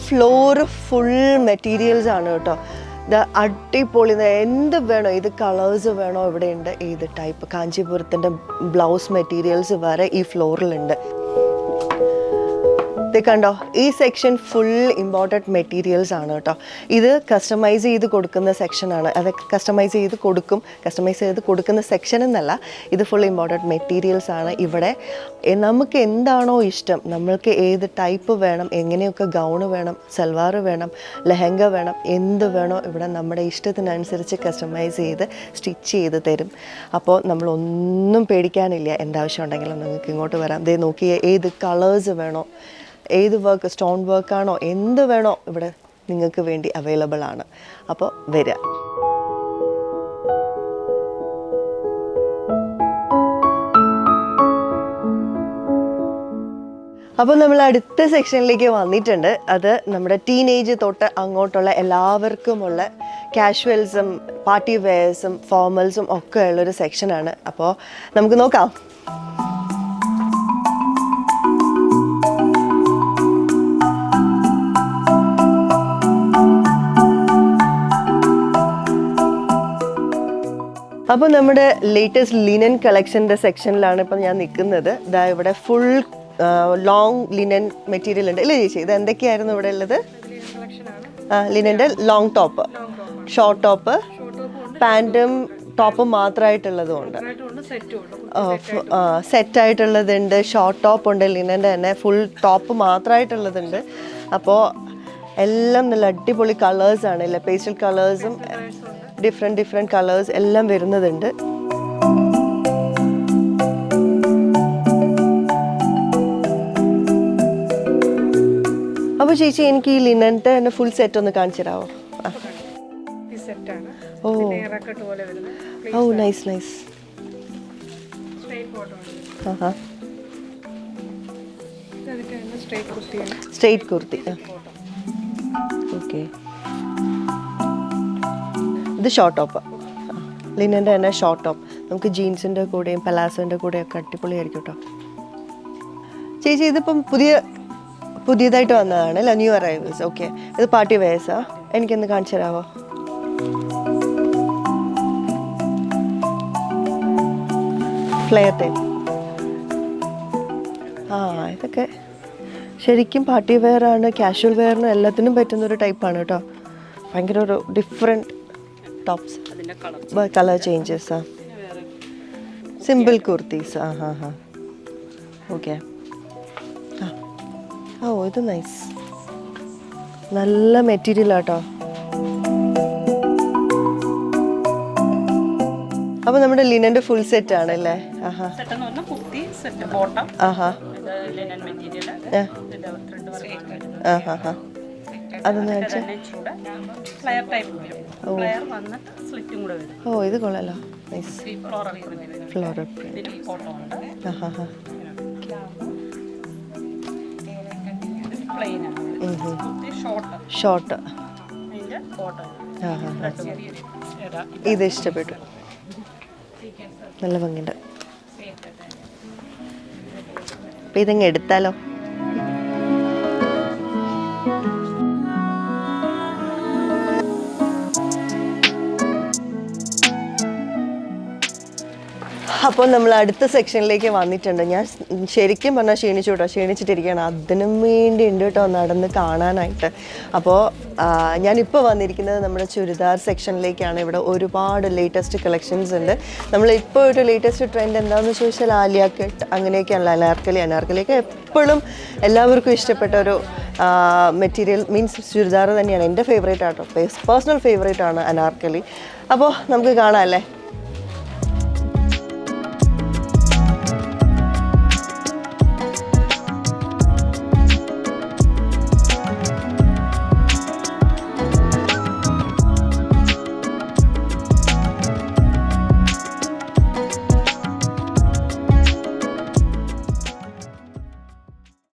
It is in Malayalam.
ഫ്ലോർ ഫുൾ മെറ്റീരിയൽസ് ആണ് കേട്ടോ. ഇത് അടിപൊളി, എന്ത് വേണോ, ഏത് കളേഴ്സ് വേണോ ഇവിടെ ഉണ്ട്. ഏത് ടൈപ്പ് കാഞ്ചീപുരത്തിൻ്റെ ബ്ലൗസ് മെറ്റീരിയൽസ് വരെ ഈ ഫ്ലോറിലുണ്ട്. ഇത് കണ്ടോ, ഈ സെക്ഷൻ ഫുൾ ഇമ്പോർട്ടൻറ്റ് മെറ്റീരിയൽസ് ആണ് കേട്ടോ. ഇത് കസ്റ്റമൈസ് ചെയ്ത് കൊടുക്കുന്ന സെക്ഷനാണ്. അത് കസ്റ്റമൈസ് ചെയ്ത് കൊടുക്കുന്ന സെക്ഷൻ എന്നല്ല, ഇത് ഫുൾ ഇമ്പോർട്ടൻറ്റ് മെറ്റീരിയൽസ് ആണ്. ഇവിടെ നമുക്ക് എന്താണോ ഇഷ്ടം, നമ്മൾക്ക് ഏത് ടൈപ്പ് വേണം, എങ്ങനെയൊക്കെ ഗൗണ് വേണം, സൽവാർ വേണം, ലെഹങ്ക വേണം, എന്ത് വേണോ ഇവിടെ നമ്മുടെ ഇഷ്ടത്തിനനുസരിച്ച് കസ്റ്റമൈസ് ചെയ്ത് സ്റ്റിച്ച് ചെയ്ത് തരും. അപ്പോൾ നമ്മളൊന്നും പേടിക്കാനില്ല. എന്താവശ്യം ഉണ്ടെങ്കിലും നിങ്ങൾക്ക് ഇങ്ങോട്ട് വരാം. ദേ നോക്കിയേ, ഏത് കളേഴ്സ് വേണോ, ഏത് വർക്ക്, സ്റ്റോൺ വർക്കാണോ, എന്ത് വേണോ ഇവിടെ നിങ്ങൾക്ക് വേണ്ടി അവൈലബിൾ ആണ്. അപ്പോൾ വരിക. അപ്പോൾ നമ്മൾ അടുത്ത സെക്ഷനിലേക്ക് വന്നിട്ടുണ്ട്. അത് നമ്മുടെ ടീനേജ് തൊട്ട് അങ്ങോട്ടുള്ള എല്ലാവർക്കുമുള്ള കാഷ്വൽസും പാർട്ടി വെയർസും ഫോർമൽസും ഒക്കെ ഉള്ളൊരു സെക്ഷനാണ്. അപ്പോൾ നമുക്ക് നോക്കാം. അപ്പോൾ നമ്മുടെ ലേറ്റസ്റ്റ് ലിനൻ കളക്ഷൻ്റെ സെക്ഷനിലാണ് ഇപ്പം ഞാൻ നിൽക്കുന്നത്. ഇതാ ഇവിടെ ഫുൾ ലോങ് ലിനൻ മെറ്റീരിയൽ ഉണ്ട് അല്ലേ ചേച്ചി? ഇത് എന്തൊക്കെയായിരുന്നു ഇവിടെ ഉള്ളത്? ലിനൻ്റെ ലോങ് ടോപ്പ്, ഷോർട്ട് ടോപ്പ്, പാൻറ്റും ടോപ്പും മാത്രമായിട്ടുള്ളതും ഉണ്ട്, സെറ്റായിട്ടുള്ളതുണ്ട്, ഷോർട്ട് ടോപ്പ് ഉണ്ട്, ലിനൻ്റെ തന്നെ ഫുൾ ടോപ്പ് മാത്രമായിട്ടുള്ളതുണ്ട്. അപ്പോൾ എല്ലാം നല്ല അടിപൊളി കളേഴ്സാണ്, ഇല്ല പേസ്റ്റൽ കളേഴ്സും ഡിഫറെൻറ്റ് കളേഴ്സ് എല്ലാം വരുന്നതുണ്ട്. അപ്പോൾ ചേച്ചി എനിക്ക് ഈ ലിനൻ്റെ തന്നെ ഫുൾ സെറ്റ് ഒന്ന് കാണിച്ചു തരാമോ? Oh nice nice. Straight kurti. Okay, ഇത് ഷോർട്ട് ടോപ്പ്, ലിനൻ്റെ തന്നെ ഷോർട്ട് ടോപ്പ്. നമുക്ക് ജീൻസിൻ്റെ കൂടെയും പലാസോൻ്റെ കൂടെയൊക്കെ അടിപൊളിയായിരിക്കും കേട്ടോ. ചേച്ചി ഇതിപ്പം പുതിയതായിട്ട് വന്നതാണ് അല്ല, ന്യൂ അറൈവൽസ്. ഓക്കെ, ഇത് പാർട്ടി വെയർസാ. എനിക്കൊന്ന് കാണിച്ചു തരാമോ? Flare type. ഇതൊക്കെ ശരിക്കും പാർട്ടി വെയർ ആണ്, കാഷ്വൽ വെയറിനും എല്ലാത്തിനും പറ്റുന്നൊരു ടൈപ്പാണ് കേട്ടോ. ഭയങ്കര ഒരു different tops, colour changes. Simple kurtis. Okay. Oh ഇത് നൈസ്, നല്ല മെറ്റീരിയൽ ആട്ടോ. അപ്പോൾ നമ്മുടെ ലിനൻ്റെ ഫുൾ സെറ്റ് ആണല്ലേ? അതൊന്ന് കാണിച്ചാൽ. ഓ ഇത് കൊള്ളാലോ, നൈസ് ഫ്ലോറൽ പ്രിന്റ്. ഷോർട്ട്. ഇത് ഇഷ്ടപ്പെട്ടു, നല്ല ഭംഗിയുണ്ട്. അപ്പം ഇതങ്ങ് എടുത്താലോ? അപ്പോൾ നമ്മൾ അടുത്ത സെക്ഷനിലേക്ക് വന്നിട്ടുണ്ട്. ഞാൻ ശരിക്കും പറഞ്ഞാൽ ക്ഷീണിച്ചിട്ടിരിക്കുകയാണ്. അതിനും വേണ്ടി ഉണ്ട് കേട്ടോ നടന്ന് കാണാനായിട്ട്. അപ്പോൾ ഞാനിപ്പോൾ വന്നിരിക്കുന്നത് നമ്മുടെ ചുരിദാർ സെക്ഷനിലേക്കാണ്. ഇവിടെ ഒരുപാട് ലേറ്റസ്റ്റ് കളക്ഷൻസ് ഉണ്ട്. നമ്മളിപ്പോൾ ഒരു ലേറ്റസ്റ്റ് ട്രെൻഡ് എന്താണെന്ന് ചോദിച്ചാൽ ആലിയ കട്ട് അങ്ങനെയൊക്കെയാണല്ലോ. അനാർക്കലിയൊക്കെ എപ്പോഴും എല്ലാവർക്കും ഇഷ്ടപ്പെട്ട ഒരു മെറ്റീരിയൽ മീൻസ് ചുരിദാർ തന്നെയാണ്. എൻ്റെ ഫേവറേറ്റ് ആട്ടോ, പേഴ്സണൽ ഫേവറേറ്റ് ആണ് അനാർക്കലി. അപ്പോൾ നമുക്ക് കാണാമല്ലേ?